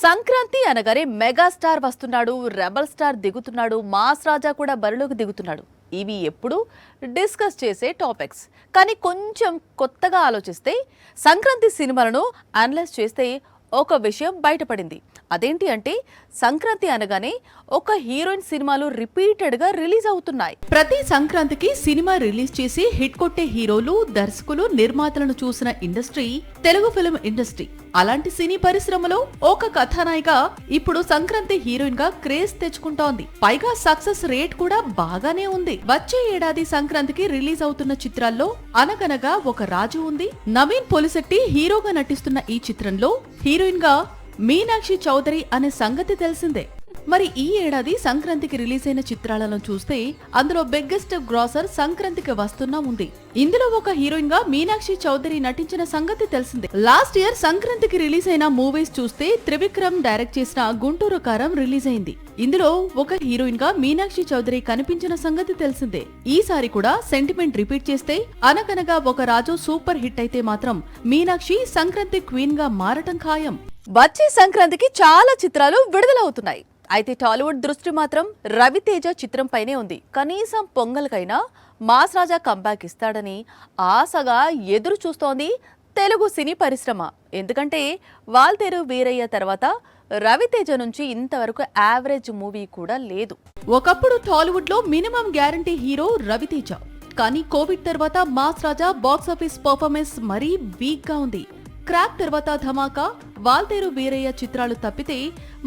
సంక్రాంతి అనగానే మెగాస్టార్ వస్తున్నాడు, rebel star దిగుతున్నాడు, మాస్ రాజా కూడా బరిలోకి దిగుతున్నాడు. ఇవి ఎప్పుడు డిస్కస్ చేసే టాపిక్స్. కానీ కొంచెం కొత్తగా ఆలోచిస్తే సంక్రాంతి సినిమాలను అనలైజ్ చేస్తే ఒక విషయం బయటపడింది. అదేంటి అంటే సంక్రాంతి అనగానే ఒక హీరోయిన్ సినిమాలు రిపీటెడ్గా రిలీజ్ అవుతున్నాయి. ప్రతి సంక్రాంతికి సినిమా రిలీజ్ చేసి హిట్ కొట్టే హీరోలు, దర్శకులు, నిర్మాతలను చూసిన ఇండస్ట్రీ తెలుగు ఫిల్మ్ ఇండస్ట్రీ. అలాంటి సినీ పరిశ్రమలో ఒక కథానాయిక ఇప్పుడు సంక్రాంతి హీరోయిన్ గా క్రేజ్ తెచ్చుకుంటోంది. పైగా సక్సెస్ రేట్ కూడా బాగానే ఉంది. వచ్చే ఏడాది సంక్రాంతికి రిలీజ్ అవుతున్న చిత్రాల్లో అనగనగా ఒక రాజు ఉంది. నవీన్ పొలిశెట్టి హీరోగా నటిస్తున్న ఈ చిత్రంలో హీరోయిన్ గా మీనాక్షి చౌదరి అనే సంగతి తెలిసిందే. మరి ఈ ఏడాది సంక్రాంతికి రిలీజ్ అయిన చిత్రాలను చూస్తే అందులో బిగ్గెస్ట్ గ్రాసర్ సంక్రాంతికి వస్తున్నా ఉంది. ఇందులో ఒక హీరోయిన్ గా మీనాక్షి చౌదరి నటించిన సంగతి తెలిసిందే. లాస్ట్ ఇయర్ సంక్రాంతికి రిలీజ్ అయిన మూవీస్ చూస్తే త్రివిక్రమ్ డైరెక్ట్ చేసిన గుంటూరు కారం రిలీజ్ అయింది. ఇందులో ఒక హీరోయిన్ గా మీనాక్షి చౌదరి కనిపించిన సంగతి తెలిసిందే. ఈసారి కూడా సెంటిమెంట్ రిపీట్ చేస్తే అనగనగా ఒక రాజు సూపర్ హిట్ అయితే మాత్రం మీనాక్షి సంక్రాంతి క్వీన్ గా మారటం ఖాయం. వచ్చే సంక్రాంతికి చాలా చిత్రాలు విడుదలవుతున్నాయి. అయితే టాలీవుడ్ దృష్టి మాత్రం రవితేజ చిత్రంపైనే ఉంది. కనీసం పొంగల్కైనా మాస్ రాజా కంబ్యాక్ ఇస్తాడని ఆశగా ఎదురు చూస్తోంది తెలుగు సినీ పరిశ్రమ. ఎందుకంటే వాల్తేరు వీరయ్య తర్వాత రవితేజ నుంచి ఇంతవరకు యావరేజ్ మూవీ కూడా లేదు. ఒకప్పుడు టాలీవుడ్ లో మినిమం గ్యారంటీ హీరో రవితేజ. కానీ కోవిడ్ తర్వాత మాస్ రాజా బాక్సాఫీస్ పర్ఫార్మెన్స్ మరీ వీక్ గా ఉంది. క్రాక్ తర్వాత ధమాకా, వాల్తేరు వీరయ్య చిత్రాలు తప్పితే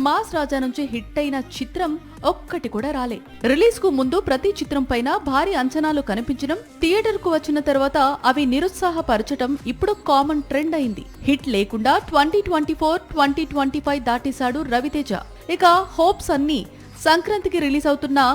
మాస్ రాజా నుంచి హిట్ అయిన చిత్రం ఒక్కటి కూడా రాలే. రిలీజ్ కు ముందు ప్రతి చిత్రం పైన భారీ అంచనాలు కనిపించడం, థియేటర్ కు వచ్చిన తర్వాత అవి నిరుత్సాహపరచడం ఇప్పుడు కామన్ ట్రెండ్ అయింది. హిట్ లేకుండా 2024, 2025 దాటేశాడు రవితేజ. ఇక హోప్స్ అన్ని సంక్రాంతికి రిలీజ్ అవుతున్న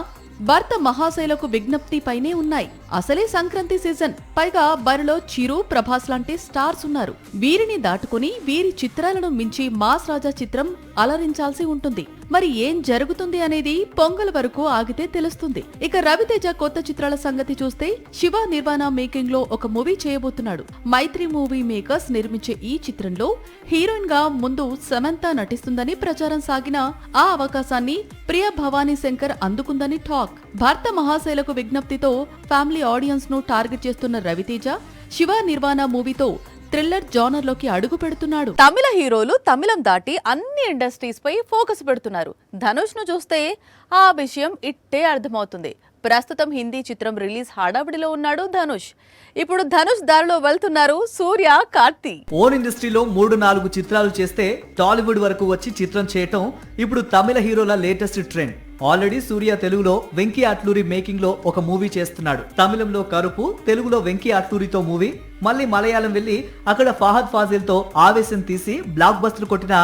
భర్త మహాశైలకు విజ్ఞప్తి పైనే ఉన్నాయి. అసలే సంక్రాంతి సీజన్. పైగా బరిలో చిరు, ప్రభాస్ లాంటి స్టార్స్ ఉన్నారు. వీరిని దాటుకుని వీరి చిత్రాలను మించి మాస్ రాజా చిత్రం అలరించాల్సి ఉంటుంది. మరి ఏం జరుగుతుంది అనేది పొంగల్ వరకు ఆగితే తెలుస్తుంది. ఇక రవితేజ కొత్త చిత్రాల సంగతి చూస్తే శివ నిర్వాణ మేకింగ్ లో ఒక మూవీ చేయబోతున్నాడు. మైత్రి మూవీ మేకర్స్ నిర్మించే ఈ చిత్రంలో హీరోయిన్ గా ముందు సమంత నటిస్తుందని ప్రచారం సాగిన ఆ అవకాశాన్ని ప్రియ భవానీ శంకర్ అందుకుందని టాక్. భర్త మహాశైలకు విజ్ఞప్తితో ఫ్యామిలీ ఆడియన్స్ ను టార్గెట్ చేస్తున్న రవితేజ శివ నిర్వాణ మూవీతో థ్రిల్లర్ జానర్ లోకి అడుగు పెడుతున్నాడు. తమిళ హీరోలు తమిళం దాటి అన్ని ఇండస్ట్రీస్ పై ఫోకస్ పెడుతున్నారు. ధనుష్ ను చూస్తే ఆ విషయం ఇట్టే అర్థమవుతుంది. ప్రస్తుతం హిందీ చిత్రం రిలీజ్ హడావిడిలో ఉన్నాడు ధనుష్. ఇప్పుడు ధనుష్ దారిలో వెళ్తున్నారు సూర్య, కార్తీ. ఓన్ ఇండస్ట్రీలో 3-4 చిత్రాలు చేస్తే టాలీవుడ్ వరకు వచ్చి చిత్రం చేయటం ఇప్పుడు తమిళ హీరోల లేటెస్ట్ ట్రెండ్. ఆల్రెడీ సూర్య తెలుగులో వెంకీ అట్లూరి మేకింగ్ లో ఒక మూవీ చేస్తున్నాడు. తమిళంలో కరుపు, తెలుగులో వెంకీ అట్లూరితో మూవీ, మళ్ళీ మలయాళం వెళ్లి అక్కడ ఫహద్ ఫాజిల్ తో ఆవేశం తీసి బ్లాక్ బస్టర్ కొట్టిన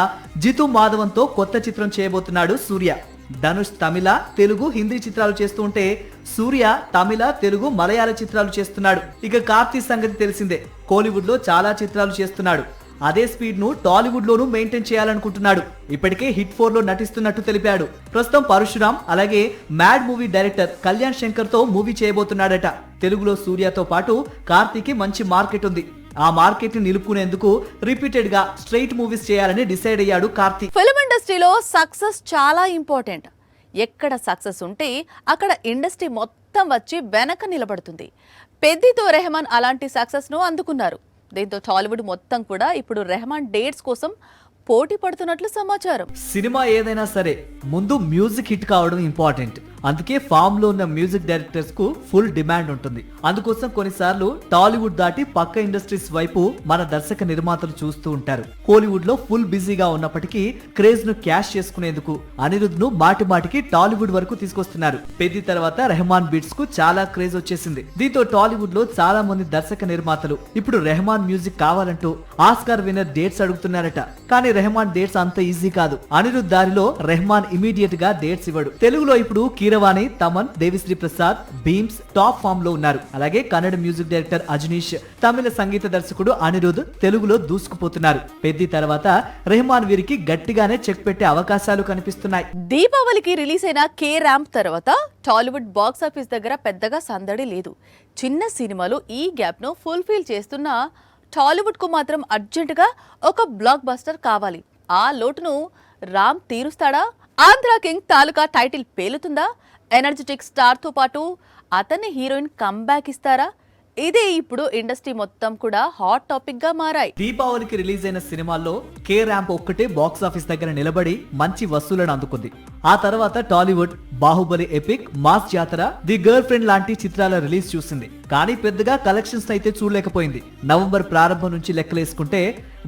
జితు మాధవన్తో కొత్త చిత్రం చేయబోతున్నాడు సూర్య. ధనుష్ తమిళ, తెలుగు, హిందీ చిత్రాలు చేస్తూ ఉంటే సూర్య తమిళ, తెలుగు, మలయాళ చిత్రాలు చేస్తున్నాడు. ఇక కార్తీ సంగతి తెలిసిందే. కోలీవుడ్ లో చాలా చిత్రాలు చేస్తున్నాడు. అదే స్పీడ్ ను టాలీవుడ్ లోనూ మెయింటైన్ చేయాలనుకుంటున్నాడు. ఇప్పటికే హిట్ 4 లో నటిస్తున్నట్టు తెలిపాడు. ప్రస్తుతం పరశురామ్, అలాగే mad movie director Kalyan Shankar తో మూవీ చేయబోతున్నాడట. తెలుగులో సూర్యతో పాటు కార్తీకి మంచి మార్కెట్ ఉంది. ఆ మార్కెట్ ని నిలుపుకునేందుకు రిపీటెడ్ గా స్ట్రైట్ మూవీస్ చేయాలని డిసైడ్ అయ్యాడు కార్తీ. ఫిల్మ్ ఇండస్ట్రీలో సక్సెస్ చాలా ఇంపార్టెంట్. ఎక్కడ సక్సెస్ ఉంటే అక్కడ ఇండస్ట్రీ మొత్తం వచ్చి వెనక నిలబడుతుంది. పెద్దితో రెహమాన్ అలాంటి సక్సెస్ ను అందుకున్నారు. దీంతో టాలీవుడ్ మొత్తం కూడా ఇప్పుడు రెహమాన్ డేట్స్ కోసం పోటీ పడుతున్నట్లు సమాచారం. సినిమా ఏదైనా సరే ముందు మ్యూజిక్ హిట్ కావడం ఇంపార్టెంట్. అందుకే ఫామ్ లో ఉన్న మ్యూజిక్ డైరెక్టర్స్ కు ఫుల్ డిమాండ్ ఉంటుంది. అందుకోసం కొన్నిసార్లు టాలీవుడ్ దాటి పక్క ఇండస్ట్రీస్ వైపు మన దర్శక నిర్మాతలు చూస్తూ ఉంటారు. కోలీవుడ్ లో ఫుల్ బిజీగా ఉన్నప్పటికీ క్రేజ్ ను క్యాష్ చేసుకునేందుకు అనిరుద్ ను మాటి మాటికి టాలీవుడ్ వరకు తీసుకొస్తున్నారు. పెద్ది తర్వాత రెహమాన్ బీట్స్ కు చాలా క్రేజ్ వచ్చేసింది. దీంతో టాలీవుడ్ లో చాలా మంది దర్శక నిర్మాతలు ఇప్పుడు రెహమాన్ మ్యూజిక్ కావాలంటూ ఆస్కార్ విన్నర్ డేట్స్ అడుగుతున్నారట. కానీ రెహమాన్ డేట్స్ అంత ఈజీ కాదు. అనిరుద్ దారిలో రెహమాన్ ఇమీడియట్ గా డేట్స్ ఇవ్వడు. తెలుగులో ఇప్పుడు కీరవాణి, తమన్, దేవిశ్రీ ప్రసాద్, భీమ్స్ టాప్ ఫామ్ లో ఉన్నారు. అలాగే కన్నడ మ్యూజిక్ డైరెక్టర్ అజనీష్, తమిళ సంగీత దర్శకుడు అనిరుద్ తెలుగులో దూసుకుపోతున్నారు. పెద్ది తర్వాత రెహమాన్ వీరికి గట్టిగానే చెక్ పెట్టే అవకాశాలు కనిపిస్తున్నాయి. దీపావళికి రిలీజ్ అయిన కే ర్యాంప్ తర్వాత టాలీవుడ్ బాక్సాఫీస్ దగ్గర పెద్దగా సందడి లేదు. చిన్న సినిమాలు ఈ గ్యాప్ ను ఫుల్ఫిల్ చేస్తున్నా టాలీవుడ్ కు మాత్రం అర్జెంటుగా ఒక బ్లాక్ బస్టర్ కావాలి. ఆ లోటును రామ్ తీరుస్తాడా? ఆంధ్ర కింగ్ తాలూకా టైటిల్ పేలుతుందా? ఎనర్జెటిక్ స్టార్ తో పాటు అతన్ని హీరోయిన్ కంబ్యాక్ ఇస్తారా? ఇదే ఇప్పుడు ఇండస్ట్రీ మొత్తం కూడా హాట్ టాపిక్ గా మారాయి. దీపావళికి రిలీజ్ అయిన సినిమాల్లో కే ర్యాంప్ ఒక్కటే బాక్స్ ఆఫీస్ దగ్గర నిలబడి మంచి వసూలను అందుకుంది. ఆ తర్వాత టాలీవుడ్ బాహుబలి ఎపిక్, మాస్ జాతర, ది గర్ల్ ఫ్రెండ్ లాంటి చిత్రాల రిలీజ్ చూసింది. కానీ పెద్దగా కలెక్షన్స్ అయితే చూడలేకపోయింది. నవంబర్ ప్రారంభం నుంచి లెక్కలేసుకుంటే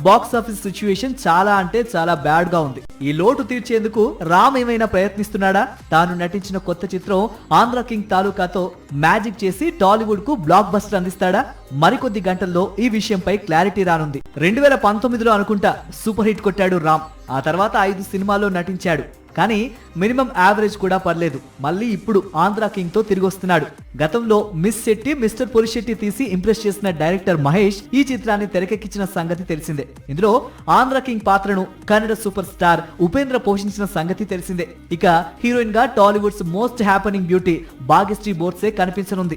బాక్స్ ఆఫీస్ సిచ్యువేషన్ చాలా అంటే చాలా బ్యాడ్ గా ఉంది. ఈ లోటు తీర్చేందుకు రామ్ ఏమైనా ప్రయత్నిస్తున్నాడా? తాను నటించిన కొత్త చిత్రం ఆంధ్ర కింగ్ తాలూకాతో మ్యాజిక్ చేసి టాలీవుడ్ కు బ్లాక్ బస్టర్ అందిస్తాడా? మరికొద్ది గంటల్లో ఈ విషయంపై క్లారిటీ రానుంది. 2019లో అనుకుంటా సూపర్ హిట్ కొట్టాడు రామ్. ఆ తర్వాత 5 సినిమాల్లో నటించాడు. కానీ మినిమం యావరేజ్ కూడా పర్లేదు. మళ్ళీ ఇప్పుడు ఆంధ్ర కింగ్ తో తిరిగి వస్తున్నాడు. గతంలో మిస్ శెట్టి, మిస్టర్ పులిశెట్టి తీసి ఇంప్రెస్ చేసిన డైరెక్టర్ మహేష్ ఈ చిత్రాన్ని తెరకెక్కించిన సంగతి తెలిసిందే. ఇందులో ఆంధ్ర కింగ్ పాత్రను కన్నడ సూపర్ స్టార్ ఉపేంద్ర పోషించిన సంగతి తెలిసిందే. ఇక హీరోయిన్ గా Tollywood's most happening beauty Bhagyashree Borse కనిపించనుంది.